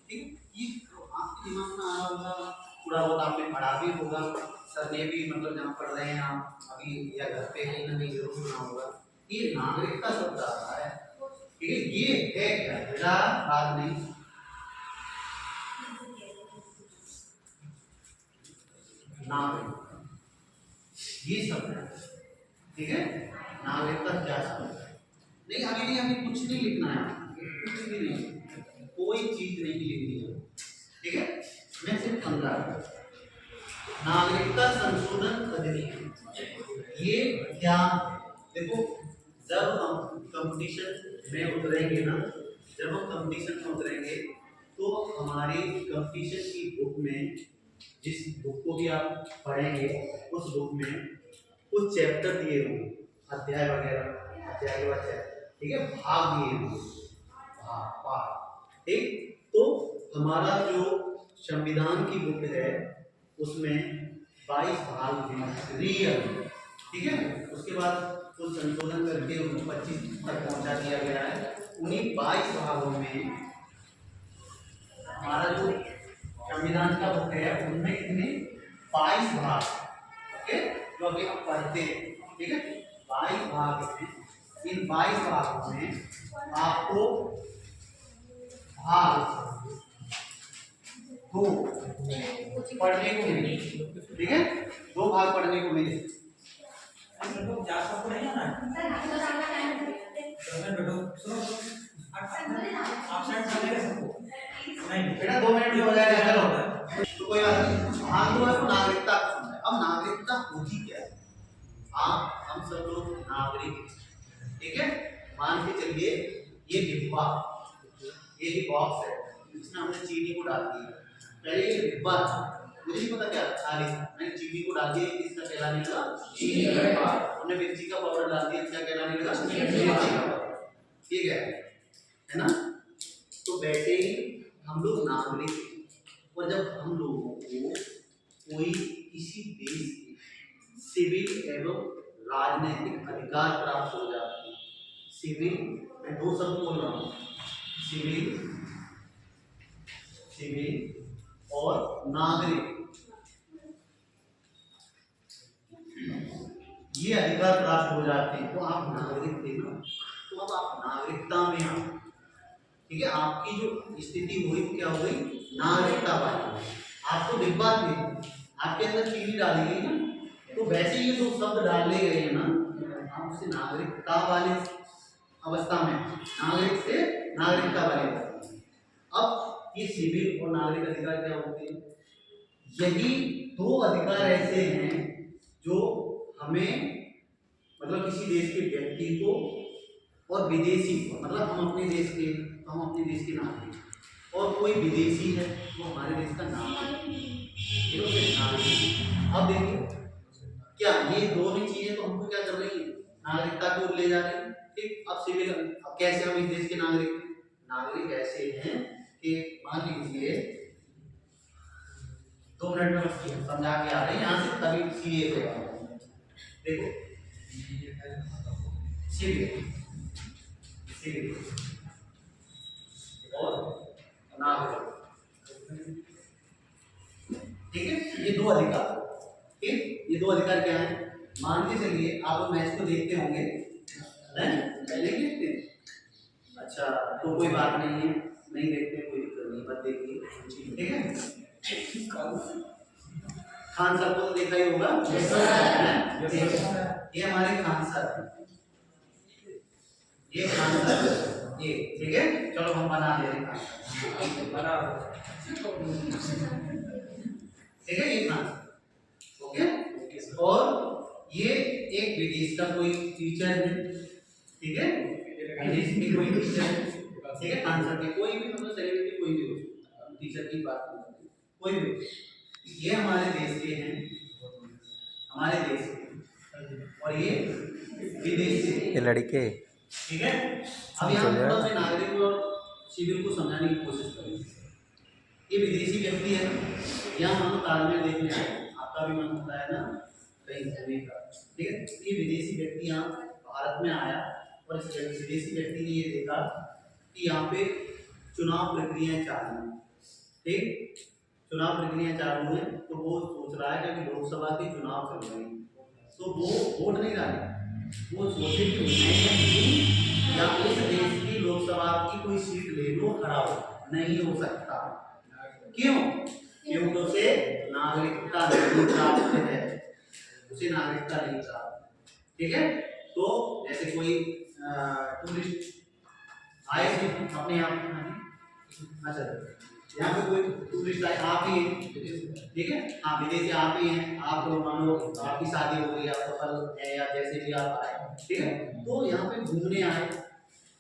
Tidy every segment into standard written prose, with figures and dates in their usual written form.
ठीक है, ये आपके दिमाग में आया होगा, थोड़ा बहुत आपने पढ़ा भी होगा, सर ने भी मतलब जहाँ पढ़ रहे हैं आप अभी या घर पे कहीं ना कहीं जरूर सुना होगा। ये नागरिकता शब्द आता है, ठीक है, ये है क्या बेटा, बात नहीं, नागरिक ये शब्द है, ठीक है, नागरिकता क्या शब्द है, नहीं अभी नहीं, अभी कुछ नहीं लिखना है, कुछ भी नहीं, कोई चीज नहीं लिखनी है, ठीक है। मैं सिर्फ समझा, नागरिकता संशोधन अधिनियम, ये क्या, देखो जब हम कंपटीशन में उतरेंगे ना, जब हम कंपटीशन में उतरेंगे तो हमारी कंपटीशन की बुक में, जिस बुक को भी आप पढ़ेंगे उस बुक में कुछ चैप्टर दिए होंगे, अध्याय वगैरह, अध्याय के बाद चैप्टर, ठीक है, भाग दिए होंगे, भाग भाग, ठीक। तो हमारा जो संविधान की बुक है उसमें 22 भाग हैं रियल, ठीक है, उसके बाद कुछ संशोधन करके उनको 25 तक पहुंचा दिया गया है। उन्हीं 22 भागों में हमारा जो संविधान का बुक है उनमें कितने 22 भाग, ओके, जो अभी हम पढ़ते हैं, ठीक है, 22 भाग हैं। इन 22 भागों में आपको भाग दो पढ़ने को मिले, ठीक है, 2 भाग पढ़ने को मिले। बेटा 2 मिनट में हो जाएगा, चलो तो कोई बात नहीं, भाग दो है तो नागरिकता पसंद है। अब नागरिकता होती क्या है, आप हम सब लोग नागरिक, ठीक है, मान के चलिए ये डिब्बा, ये भी बॉक्स है जिसमें हमने चीनी को डाल दिया, पहले ये डिब्बा था, मुझे नहीं पता क्या खाली, मैंने चीनी को डाल दिया, किसका कहलाने लगा, चीनी का डिब्बा, हमने मिर्ची का पाउडर डाल दिया, क्या कहलाने लगा, मिर्ची का पाउडर, ठीक है ना। तो वैसे ही हम लोग नागरिक हैं, और जब हम लोगों को कोई किसी देश के सिविल एवं राजनीतिक अधिकार प्राप्त हो जाते हैं, सिविल, मैं 2 शब्द बोल रहा हूँ, सिविल, सिविल और नागरिक, ये अधिकार प्राप्त हो जाते हैं तो आप नागरिक थे ना, तो अब आप नागरिकता में आओ, ठीक है, आपकी जो स्थिति हुई क्या हुई, नागरिकता पाई, आपको डिब्बा थे, आपके अंदर चीनी डाली गई ना, तो वैसे ये जो शब्द डाले गए हैं ना, आप उसे नागरिकता वाले अवस्था में, नागरिक से नागरिकता वाले अवस्था में। अब ये सिविल और नागरिक अधिकार क्या होते हैं, यही 2 अधिकार ऐसे हैं जो हमें मतलब किसी देश के व्यक्ति को और विदेशी को, मतलब हम अपने देश के, तो हम अपने देश के नागरिक, और कोई विदेशी है वो हमारे देश का नागरिक, अब देखिए क्या ये दोनों चीजें तो हमको क्या कर रही है, नागरिकता की ओर ले जा रही है, ठीक। अब सिविल, अब कैसे हम इस देश के नागरिक हैं, नागरिक ऐसे हैं कि मान लीजिए 2 मिनट में समझा के आ रहे हैं यहाँ से, तभी सीए पे देखो, सिविल, सिविल और नागरिक, ठीक है, ये 2 अधिकार, ठीक, ये 2 अधिकार क्या है, मान के चलिए आप मैच को देखते होंगे, पहले देखते हैं, अच्छा तो कोई बात नहीं है, नहीं देखते कोई दिक्कत नहीं, मत देखिए, ठीक है, खान सर को तो देखा ही होगा, ये हमारे खान सर, ये खान सर, ये ठीक है, चलो हम बना दे रहे हैं, ठीक है, ये खान, ओके, और ये एक विदेश का कोई टीचर है, ठीक है, विदेश की कोई टीचर है, ठीक है, खान सर के कोई भी मतलब सेलिब्रिटी कोई भी हो, टीचर की बात नहीं करते, कोई भी, ये हमारे देश के हैं, हमारे देश के, और ये विदेश से, ये लड़के, ठीक है। अब यहाँ थोड़ा सा नागरिक और सिविल को समझाने की कोशिश करेंगे, ये विदेशी व्यक्ति है, यहाँ हम ताजमहल देखने आए, आपका भी मन होता है ना कहीं घूमने का, ठीक है, ये विदेशी व्यक्ति यहाँ भारत में आया और इस विदेशी व्यक्ति ने ये देखा कि यहाँ पे चुनाव प्रक्रियाएं चालू हैं, ठीक, चुनाव प्रक्रिया चालू है, तो वो सोच रहा है कि अभी लोकसभा के चुनाव चल रहे हैं, तो वो वोट नहीं डाले, वो सोचे कि मैं या इस देश की लोकसभा की कोई सीट ले लो, खड़ा हो, नहीं हो सकता। क्यों? क्योंकि उसे नागरिकता नहीं प्राप्त है, उसे नागरिकता नहीं प्राप्त। ठीक है, तो जैसे कोई टूरिस्ट आए थे अपने यहाँ, अच्छा यहाँ पे कोई टूरिस्ट आए, आप ही हैं, ठीक है, हाँ विदेशी आप ही हैं, आप मान लो आपकी शादी हो गई, आप सफल है या जैसे भी आप आए, ठीक है, तो यहाँ पे घूमने आए,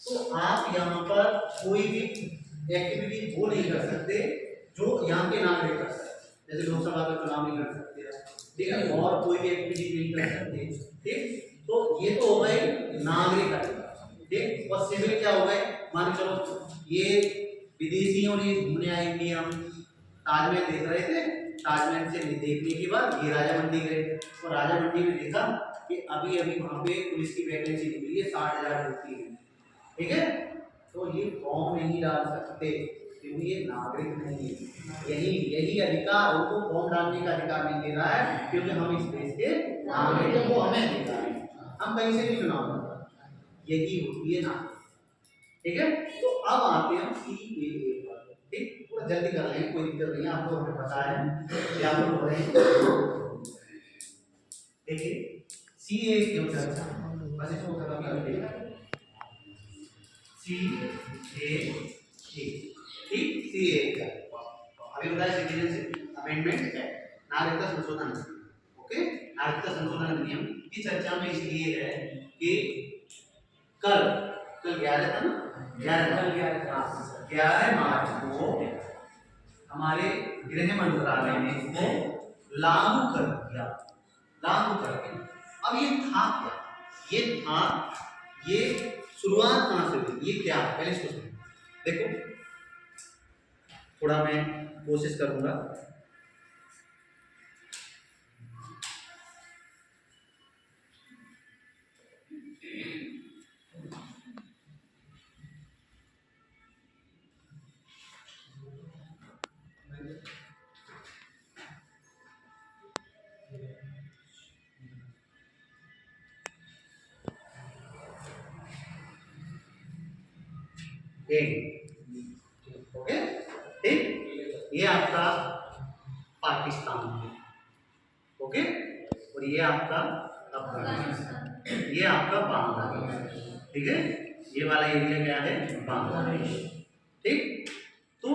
तो आप यहाँ पर कोई भी एक्टिविटी वो नहीं कर सकते जो यहाँ के नागरिक कर सकते, जैसे लोकसभा का चुनाव नहीं कर सकते, ठीक है, और कोई भी एक्टिविटी नहीं कर सकते, ठीक, तो ये तो हो गए नागरिक अधिकार, ठीक, और सिविल क्या हो गए, मान चलो ये विदेशियों ने घूमने आए कि हम ताजमहल देख रहे थे, ताजमहल से देखने के बाद ये राजा मंडी गए, और राजा मंडी में देखा कि अभी अभी वहाँ पे पुलिस की वैकेंसी निकली है, 60,000 होती है, ठीक है, तो ये फॉर्म नहीं डाल सकते क्योंकि ये नागरिक नहीं है, यही अधिकार उनको फॉर्म डालने का अधिकार नहीं दे रहा है, क्योंकि हम इस देश के नागरिक हैं, वो हमें दे रहा है, हम कहीं से भी चुनाव कर, यही होती है नागरिक। ठीक है, तो अब आते हैं CAA पर, ठीक, पूरा जल्दी कर लेंगे, कोई दिक्कत नहीं है, आपको हमें पता है क्या बोल रहे हैं। देखिए CAA क्यों चर्चा, बस इसको खत्म कर देगा, CAA, ठीक, CAA क्या अभी बताया, सिटीजनशिप अमेंडमेंट एक्ट, नागरिकता संशोधन, ओके, नागरिकता संशोधन अधिनियम की चर्चा में इसलिए है कि कल 11 था ना, 11 मार्च को हमारे गृह मंत्रालय ने इसको लागू कर दिया, लागू कर दिया। अब ये था क्या, ये शुरुआत कहाँ से हुई, ये क्या, पहले इसको देखो, थोड़ा मैं कोशिश करूंगा। ओके, ठीक, ये आपका पाकिस्तान है, ओके, और ये आपका अफगानिस्तान, ये आपका बांग्लादेश, ठीक है, ये वाला एरिया क्या है, बांग्लादेश, ठीक, तो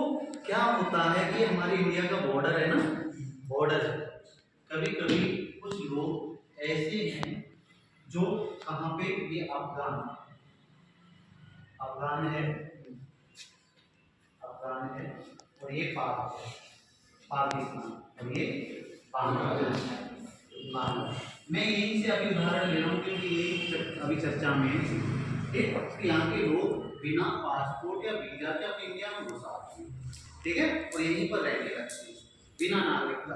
क्या होता है कि हमारे इंडिया का बॉर्डर है ना, बॉर्डर है, कभी कभी कुछ लोग ऐसे हैं जो कहाँ पे, ये अफगान है, और ये पाकिस्तान, और ये बांग्लादेश। मैं यहीं से अभी उदाहरण ले रहा हूँ क्योंकि ये अभी चर्चा में ठीक, यहाँ के लोग बिना पासपोर्ट या वीजा के अपने इंडिया में घुस आते हैं, ठीक है, और यहीं पर रहने लगते हैं बिना नागरिकता,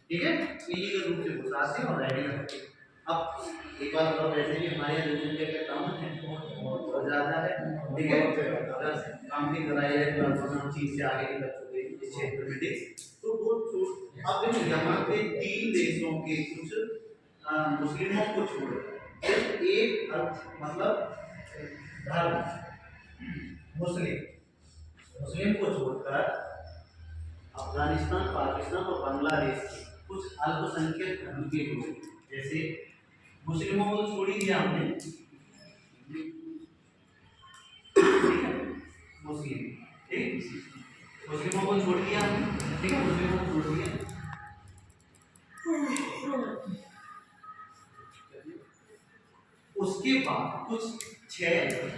ठीक है, इलीगल रूप से घुस आते हैं और रहने लगते हैं। अब एक बार बताओ, वैसे भी हमारे यहाँ जनसंख्या का कम है, बहुत ज़्यादा है, ठीक है, अगर काउंटिंग कराई जाए तो हम चीन से आगे निकल चुके हैं इस क्षेत्र में, ठीक, तो वो अब यहाँ पे 3 देशों के कुछ मुस्लिमों को छोड़ सिर्फ एक मतलब धर्म मुस्लिम को छोड़कर अफगानिस्तान, पाकिस्तान और बांग्लादेश के कुछ अल्पसंख्यक धर्म के लोग, जैसे मुस्लिमों को छोड़ ही दिया हमने, मुस्लिम, ठीक, मुस्लिमों को छोड़ दिया, ठीक है, मुस्लिमों को छोड़ दिया, उसके बाद कुछ 6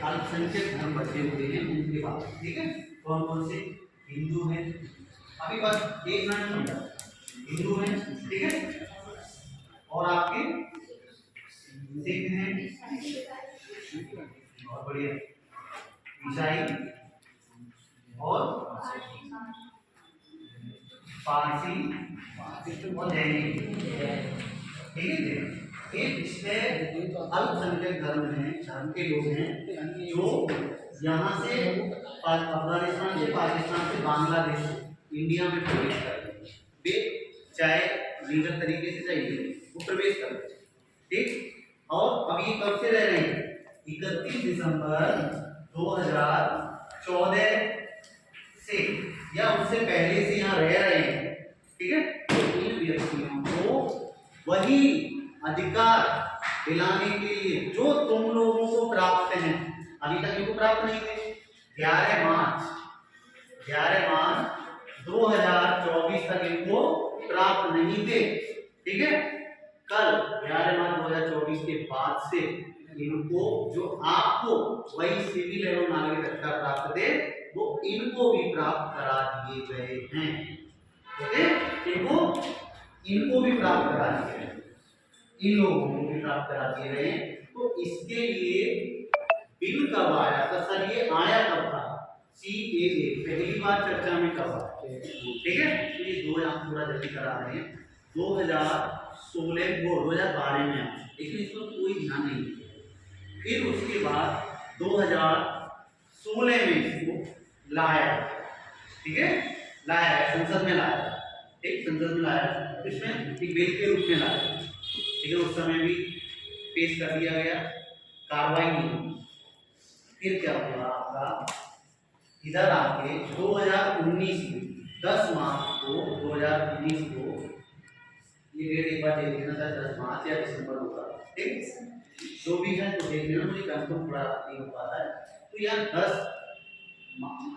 अल्पसंख्यक धर्म बचे हुए हैं उनके बाद, ठीक है, कौन कौन से, हिंदू हैं, अभी बस एक मिनट समझा, हिंदू हैं, ठीक है, और आपके सिख हैं, बहुत बढ़िया, ईसाई और पारसी और जैनी, ठीक है, एक 6 अल्पसंख्यक धर्म के लोग हैं जो यहाँ से अफगानिस्तान से, पाकिस्तान से, बांग्लादेश इंडिया में प्रवेश कर गए, वे चाहे लीगल तरीके से चाहिए वो प्रवेश कर गए, ठीक। और अब ये कब से रह रहे हैं? 31 दिसंबर 2014 से या उससे पहले से यहाँ रह रहे हैं, ठीक है। तो इन व्यक्तियों को वही अधिकार दिलाने के लिए जो तुम लोगों को प्राप्त हैं, अभी तक इनको प्राप्त नहीं थे। 11 मार्च 2024 तक इनको प्राप्त नहीं थे, ठीक है। कल 11 मार्च 2024 के बाद से इनको जो आपको वही सिविल एवं नागरिक अधिकार प्राप्त थे वो इनको भी प्राप्त करा दिए गए हैं, ओके। इनको भी प्राप्त करा दिए गए, इन लोगों को भी प्राप्त करा दिए गए। तो इसके लिए बिल कब आया था सर? ये आया कब था? CAA पहली बार चर्चा में कब आया, ठीक है। तो ये दो यहाँ थोड़ा जल्दी करा रहे हैं। 2016 वो 2012 में आया, लेकिन इसको कोई ध्यान नहीं दिया। फिर उसके बाद 2016 में इसको लाया, ठीक है, लाया संसद में लाया, ठीक, संसद में लाया, इसमें एक बिल के रूप में लाया, ठीक है। उस समय भी पेश कर दिया गया, कार्रवाई नहीं हुई। फिर क्या हुआ आपका, इधर आके 2019 में 10 मार्च को 2019 को, ये डेट एक बार देख लेना था, 10 मार्च या दिसंबर होगा, ठीक, जो भी है तो देख लेना, मुझे कंफर्म थोड़ा नहीं हो पाता है। तो यार 10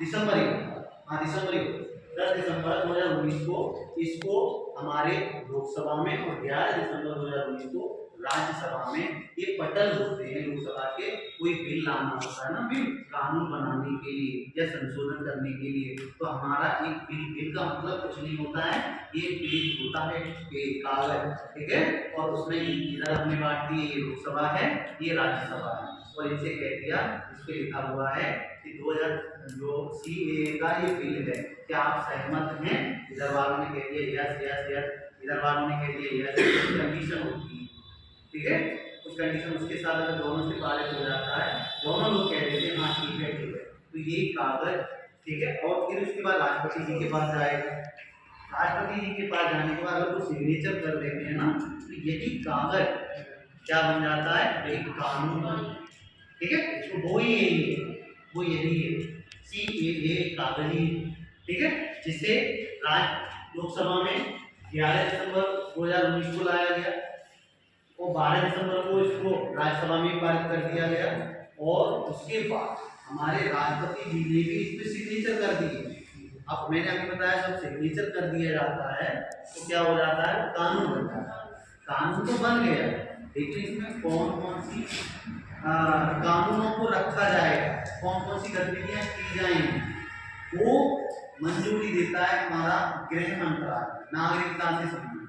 दिसंबर ही होगा, हाँ दिसंबर ही होगा, 10 दिसंबर 2019 को इसको हमारे लोकसभा में और 11 दिसंबर 2019 को राज्यसभा में ये पटल होते हैं लोकसभा के, कोई बिल लाना होता है ना, बिल कानून बनाने के लिए या संशोधन करने के लिए। तो हमारा एक बिल का मतलब कुछ नहीं होता है, ये पेज होता है, कागज, ठीक है। और उसमें इधर हमने बांट दी, ये लोकसभा है, ये राज्यसभा है, और इनसे कह दिया, इस पे लिखा हुआ है कि 2000 जो CAA का ये बिल है, क्या आप सहमत हैं? इधर वालों ने कह दिया यस यस यस, इधर वालों ने कह दिया यस, कंडीशन होती है, ठीक है। कुछ कंडीशन उसके साथ अगर दोनों से पारित हो जाता है, दोनों लोग कह देते हैं हाँ ठीक है ठीक है, तो ये कागज, ठीक है। और फिर उसके बाद राष्ट्रपति जी के पास जाएगा, राष्ट्रपति जी के पास जाने के बाद अगर वो सिग्नेचर कर देते हैं ना, तो यही कागज क्या बन जाता है, एक कानून, ठीक है। इसको वो यही है CAA कागजी, ठीक है, जिसे लोकसभा में 11 दिसंबर 2019 को लाया गया और 12 दिसंबर को इसको राज्यसभा में पारित कर दिया गया, और उसके बाद हमारे राष्ट्रपति जी ने भी इस पर सिग्नेचर कर दिए। अब मैंने अभी बताया जब सिग्नेचर कर दिया जाता है तो क्या हो जाता है, कानून बन जाता है। कानून तो बन गया, लेकिन इसमें कौन कौन सी कानूनों को रखा जाएगा, कौन कौन सी गतिविधियां की जाएंगी, वो मंजूरी देता है हमारा गृह मंत्रालय, नागरिकता से संबंधित,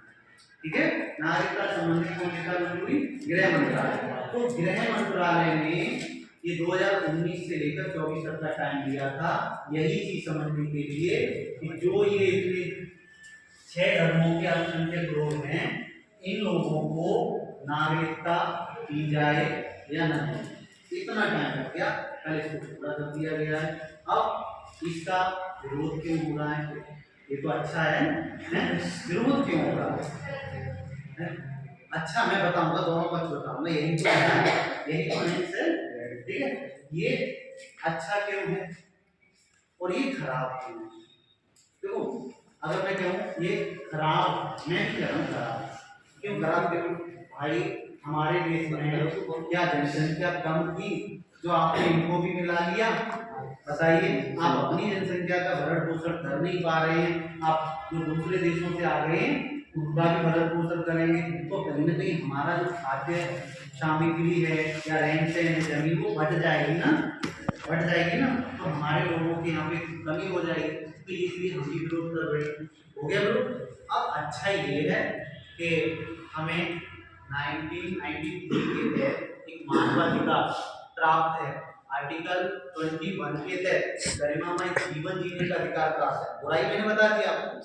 ठीक है। नागरिकता संबंधित कौन देता है मंजूरी, गृह मंत्रालय। तो गृह मंत्रालय ने ये 2019 से लेकर 24 तक का टाइम दिया था यही चीज समझने के लिए कि जो ये इतने 6 धर्मों के अल्पसंख्यक लोग हैं, इन लोगों को नागरिकता दी जाए या नहीं। इतना टाइम लग गया, कल इसको पूरा कर दिया गया है। अब इसका विरोध क्यों हो रहा है? ये तो अच्छा है, विरोध क्यों हो रहा है? अच्छा मैं बताऊंगा, दोनों पक्ष बताऊंगा, यही तो है, यही तो है, ठीक है। ये अच्छा क्यों है और ये खराब क्यों है? देखो अगर मैं कहूँ ये खराब, मैं भी कह रहा हूँ खराब, क्यों खराब क्यों? भाई हमारे देश में क्या जनसंख्या कम थी जो आपने इनको भी मिला लिया? बताइए, आप अपनी जनसंख्या का भरण पोषण कर नहीं पा रहे हैं, आप जो दूसरे देशों से आ गए हैं उनका भी भरण पोषण करेंगे, तो कहीं ना कहीं हमारा जो खाद्य सामग्री है या रहन सहन जमीन वो बढ़ जाएगी ना, बढ़ जाएगी ना, तो हमारे लोगों के यहाँ पे कमी हो जाएगी, तो इसलिए हम भी विरोध कर रहे हैं। हो गया विरोध। अब अच्छा ये है कि हमें 1993 के तहत एक मानवाधिकार प्राप्त है, आर्टिकल 21 के तहत गरिमामय जीवन जीने का अधिकार प्राप्त है। बुराई मैंने बता दिया आपको,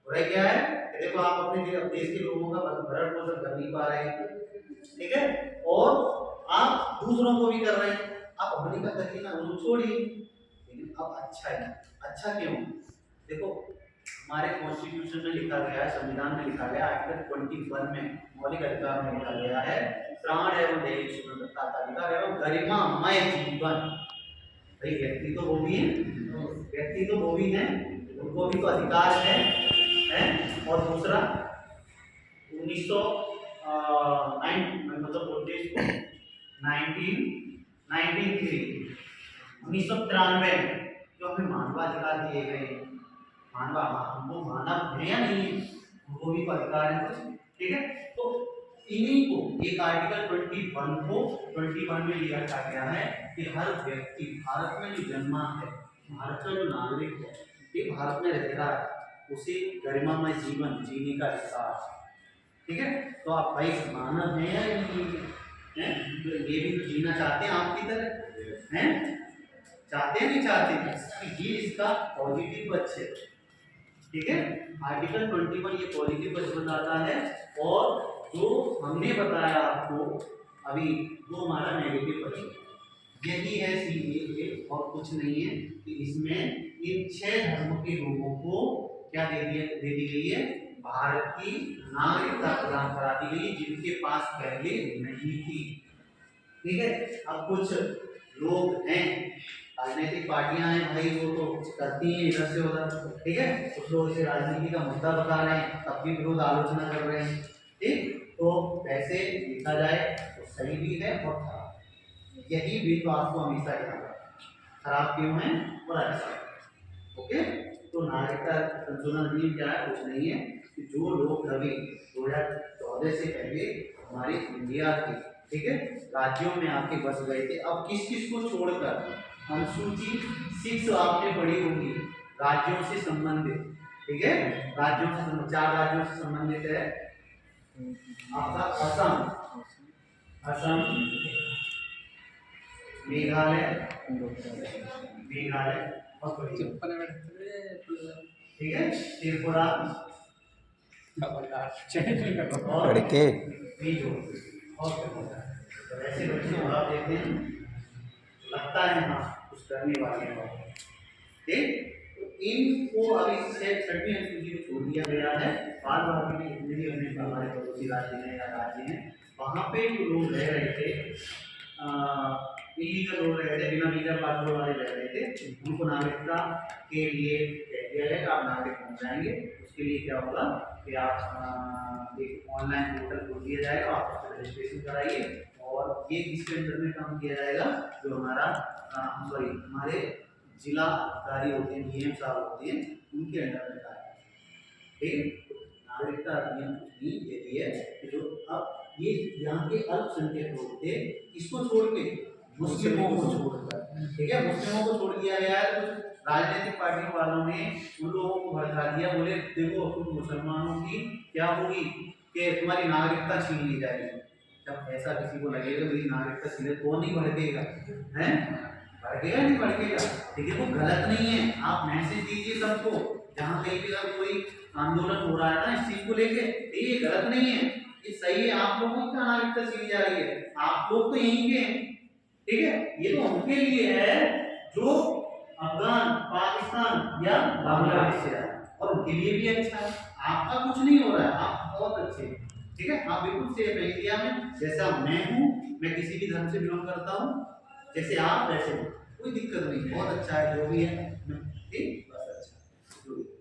बुराई क्या है? देखो आप अपने देश के लोगों का भरण पोषण कर नहीं पा रहे हैं, ठीक है, और आप दूसरों को भी कर रहे हैं, आप अपनी का करिए ना, उनको छोड़िए। लेकिन अब अच्छा है, अच्छा क्यों? देखो हमारे कॉन्स्टिट्यूशन में लिखा गया है, संविधान में लिखा गया, आर्टिकल 21 में मौलिक अधिकार में लिखा गया है, प्राण एवं दैहिक स्वतंत्रता का अधिकार एवं गरिमामय जीवन। भाई व्यक्ति तो वो भी है, व्यक्ति तो वो भी है, उनको भी तो अधिकार है? और दूसरा 1993 जो हमें मानवाधिकार दिए गए, हमको मानव है या नहीं है, उनको भी तो अधिकार है कुछ, ठीक है। तो इन्हीं को एक आर्टिकल 21 में ये रखा गया है कि हर व्यक्ति भारत में जो जन्मा है, भारत का जो नागरिक है, ये भारत में रह रहा है, उसे गरिमामय जीवन जीने का अधिकार, ठीक है। तो आप भाई मानव है या नहीं है? तो ये भी तो जीना चाहते हैं आपकी तरह, हैं? चाहते हैं नहीं चाहते? ये इसका पॉजिटिव पक्ष है, ठीक है। आर्टिकल 21 ये पॉजिटिव पक्ष बताता है, और जो हमने बताया आपको अभी वो हमारा नेगेटिव पक्ष है। यही है सीए, और कुछ नहीं है कि इसमें इन 6 धर्म के लोगों को क्या दे दी गई है, भारत की नागरिकता प्रदान करा दी गई, जिनके पास पहले नहीं थी, ठीक है। अब कुछ लोग हैं, राजनीतिक पार्टियां हैं भाई, वो तो कुछ करती हैं इधर से उधर, ठीक है। कुछ लोग इसे राजनीति का मुद्दा बता रहे हैं, तब भी विरोध आलोचना कर रहे हैं, ठीक। तो वैसे देखा जाए तो सही भी है और खराब, यही भी तो आपको हमेशा याद रखना, खराब क्यों है और अच्छा, ओके। तो नागरिकता संशोधन अधिनियम क्या है, कुछ नहीं है कि जो लोग कभी 2014 से पहले हमारे इंडिया के, ठीक है, राज्यों में आके बस गए थे, अब किस किस को छोड़कर अनुसूची 6 आपने पढ़ी होगी, राज्यों से संबंधित, ठीक है, राज्यों से 4 राज्यों से संबंधित है आपका असम, मेघालय और ठीक है, त्रिपुरा और ऐसे बच्चे आप देखते हैं, लगता है हाँ कुछ करने वाले हैं, ठीक। तो इनको अभी से 6वीं अनुसूची में छोड़ दिया गया है, बाद में जितने भी अन्य हमारे पड़ोसी राज्य हैं या राज्य हैं, वहाँ पे जो लोग रह रहे थे, इलीगल लोग रह रहे थे, बिना वीजा पासपोर्ट वाले रह रहे थे, उनको नागरिकता के लिए कह दिया गया कि आप नागरिक बन जाएंगे। उसके लिए क्या होगा कि आप एक ऑनलाइन पोर्टल खोल दिया जाएगा, आप उसमें रजिस्ट्रेशन कराइए, और ये किसके अंदर में काम किया जाएगा, जो हमारे जिला अधिकारी होते हैं, डीएम साहब होते हैं, उनके अंडर में कार्य, ठीक। नागरिकता अधिनियम की ये है कि जो अब ये यहाँ के अल्पसंख्यक लोग थे, इसको छोड़ के मुस्लिमों को छोड़कर, ठीक है, मुस्लिमों को छोड़ दिया गया है। कुछ राजनीतिक पार्टियों वालों ने उन लोगों को भड़का दिया, बोले देखो तुम मुसलमानों की क्या होगी कि तुम्हारी नागरिकता छीन ली जाएगी। जब ऐसा किसी को लगेगा मेरी नागरिकता छीने, कौन नहीं भड़केगा, हैं? भड़केगा नहीं भड़केगा, ठीक है। वो गलत नहीं है, आप मैसेज दीजिए सबको, जहाँ कहीं भी अगर कोई आंदोलन हो रहा है ना इस चीज को लेके, ये गलत नहीं है, ये सही है। आप लोगों की नागरिकता छीनी जा रही है, आप लोग तो यहीं के हैं, ठीक है। ये तो उनके लिए है जो अफगान, पाकिस्तान या बांग्लादेश से आए, और उनके लिए भी अच्छा है। आपका कुछ नहीं हो रहा है, आप बहुत अच्छे हैं, ठीक है, आप बिल्कुल सेफ है इंडिया में। जैसा मैं हूँ, मैं किसी भी धर्म से बिलोंग करता हूँ, जैसे आप वैसे हो, कोई दिक्कत नहीं, बहुत अच्छा है जो भी है, ठीक, बस अच्छा,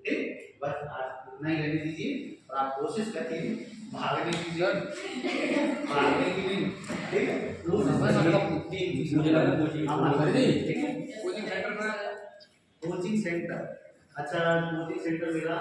ठीक। बस आज इतना ही रहने दीजिए, और आप कोशिश करिए भागने की, भागने की नहीं, ठीक है। कोचिंग सेंटर, अच्छा कोचिंग सेंटर मेरा